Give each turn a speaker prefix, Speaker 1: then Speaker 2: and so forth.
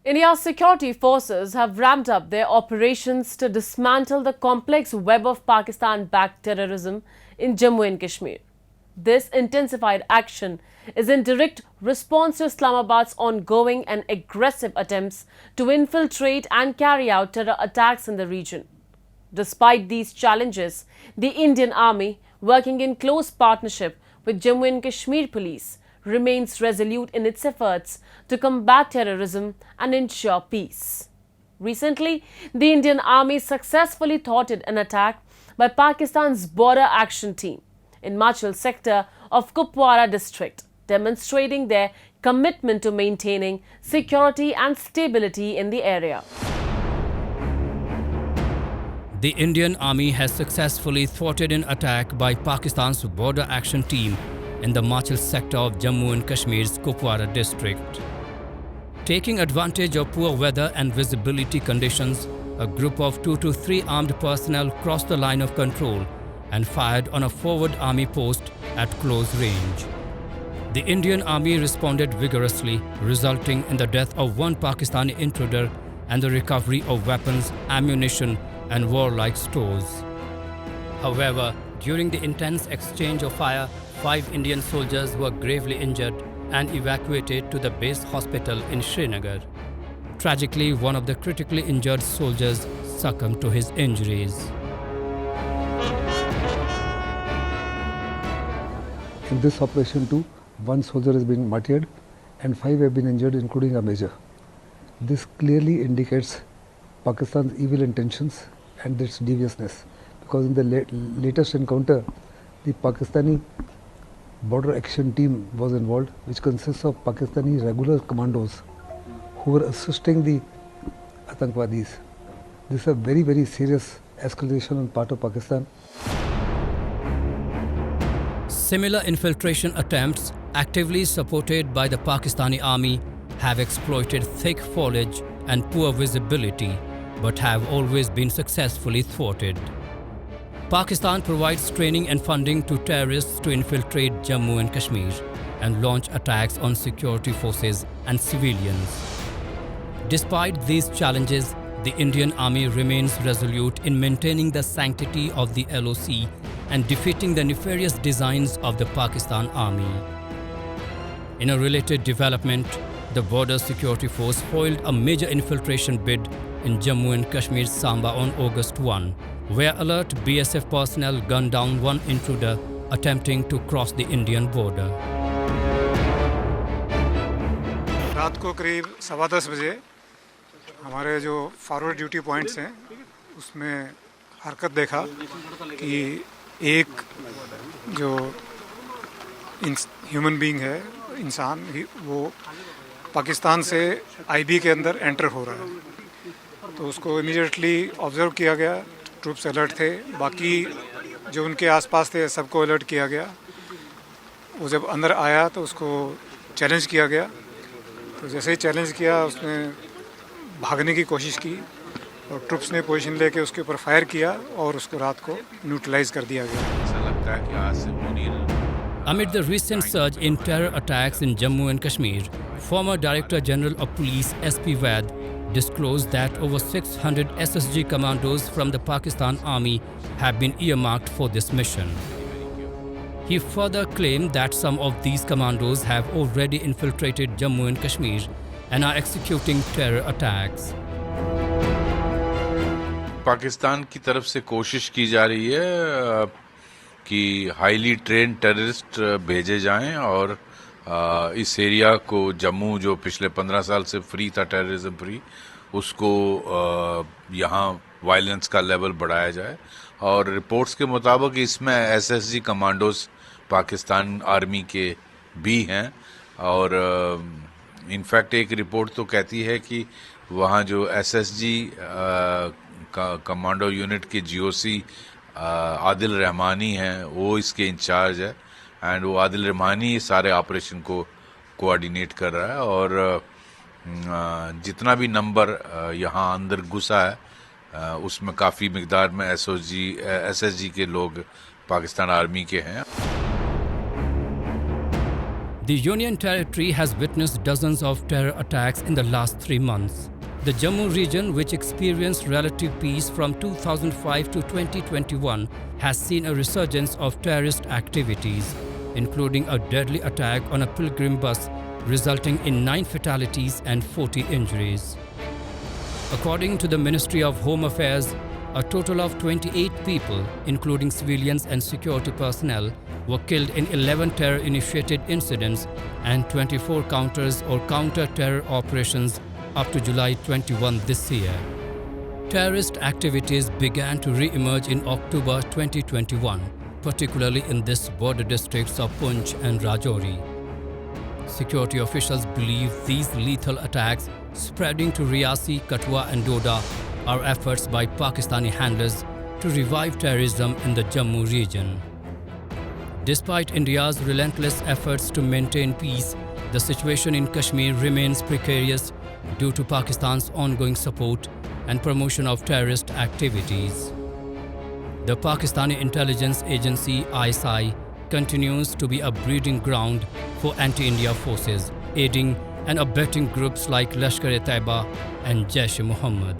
Speaker 1: India's security forces have ramped up their operations to dismantle the complex web of Pakistan-backed terrorism in Jammu and Kashmir. This intensified action is in direct response to Islamabad's ongoing and aggressive attempts to infiltrate and carry out terror attacks in the region. Despite these challenges, the Indian Army, working in close partnership with Jammu and Kashmir Police, remains resolute in its efforts to combat terrorism and ensure peace. Recently, the Indian Army successfully thwarted an attack by Pakistan's Border Action Team in Machal sector of Kupwara district, demonstrating their commitment to maintaining security and stability in the area.
Speaker 2: The Indian Army has successfully thwarted an attack by Pakistan's Border Action Team in the Machal sector of Jammu and Kashmir's Kupwara district. Taking advantage of poor weather and visibility conditions, a group of 2 to 3 armed personnel crossed the line of control and fired on a forward army post at close range. The Indian Army responded vigorously, resulting in the death of one Pakistani intruder and the recovery of weapons, ammunition, and warlike stores. However, during the intense exchange of fire, 5 Indian soldiers were gravely injured and evacuated to the base hospital in Srinagar. Tragically, one of the critically injured soldiers succumbed to his injuries.
Speaker 3: In this operation too, 1 soldier has been martyred and 5 have been injured, including a major. This clearly indicates Pakistan's evil intentions and its deviousness, because in the latest encounter, the Pakistani Border Action Team was involved, which consists of Pakistani regular commandos who were assisting the Atangwadis. This is a very, very serious escalation on part of Pakistan.
Speaker 2: Similar infiltration attempts, actively supported by the Pakistani Army, have exploited thick foliage and poor visibility, but have always been successfully thwarted. Pakistan provides training and funding to terrorists to infiltrate Jammu and Kashmir and launch attacks on security forces and civilians. Despite these challenges, the Indian Army remains resolute in maintaining the sanctity of the LOC and defeating the nefarious designs of the Pakistan Army. In a related development, the Border Security Force foiled a major infiltration bid in Jammu and Kashmir's Samba on August 1, where alert BSF personnel gunned down one intruder attempting to cross the Indian border.
Speaker 4: रात को करीब 10:15 बजे हमारे जो forward duty points हैं उसमें हरकत देखा कि एक जो ह्यूमन बीइंग है, इंसान, वो पाकिस्तान से आईबी के अंदर एंटर हो रहा है। तो उसको इमीडिएटली ऑब्जर्व किया गया, ट्रूप्स अलर्ट थे, बाकी जो उनके आसपास थे सबको अलर्ट किया गया। वो जब अंदर आया तो उसको चैलेंज किया गया, तो जैसे ही चैलेंज किया उसने भागने की कोशिश की और ट्रूप्स ने पोजीशन लेके उसके ऊपर फायर किया और उसको रात को न्यूट्रलाइज कर दिया गया।
Speaker 5: ऐसा लगता है कि आज से
Speaker 2: Amid the recent surge in terror attacks in Jammu and Kashmir, former Director General of Police SP Vaid disclosed that over 600 SSG commandos from the Pakistan Army have been earmarked for this mission. He further claimed that some of these commandos have already infiltrated Jammu and Kashmir and are executing terror attacks.
Speaker 5: Pakistan की तरफ से कोशिश की जा रही है कि highly train terrorist भेजे जाएं और इस एरिया को, जम्मू जो पिछले 15 साल से फ्री था, टेररिज्म फ्री, उसको यहाँ वायलेंस का लेवल बढ़ाया जाए। और रिपोर्ट्स के मुताबिक इसमें एसएसजी कमांडोज पाकिस्तान आर्मी के भी हैं और इनफैक्ट एक रिपोर्ट तो कहती है कि वहाँ जो एसएसजी कमांडो यूनिट के जीओसी आदिल रहमानी हैं, वो इसके इंचार्ज है एंड वो आदिल रहमानी सारे ऑपरेशन को कोऑर्डिनेट कर रहा है और जितना भी नंबर यहाँ अंदर घुसा है उसमें काफ़ी मिकदार में एसएसजी के लोग पाकिस्तान आर्मी के हैं।
Speaker 2: The Union Territory has witnessed dozens of terror attacks in the last 3 months. The Jammu region, which experienced relative peace from 2005 to 2021, has seen a resurgence of terrorist activities, including a deadly attack on a pilgrim bus resulting in 9 fatalities and 40 injuries. According to the Ministry of Home Affairs, a total of 28 people, including civilians and security personnel, were killed in 11 terror-initiated incidents and 24 counters or counter-terror operations up to July 21 this year. Terrorist activities began to re-emerge in October 2021, particularly in this border districts of Poonch and Rajouri. Security officials believe these lethal attacks spreading to Riyasi, Katwa and Doda are efforts by Pakistani handlers to revive terrorism in the Jammu region. Despite India's relentless efforts to maintain peace, the situation in Kashmir remains precarious due to Pakistan's ongoing support and promotion of terrorist activities. The Pakistani intelligence agency ISI continues to be a breeding ground for anti-India forces, aiding and abetting groups like Lashkar-e-Taiba and Jaish-e-Mohammed.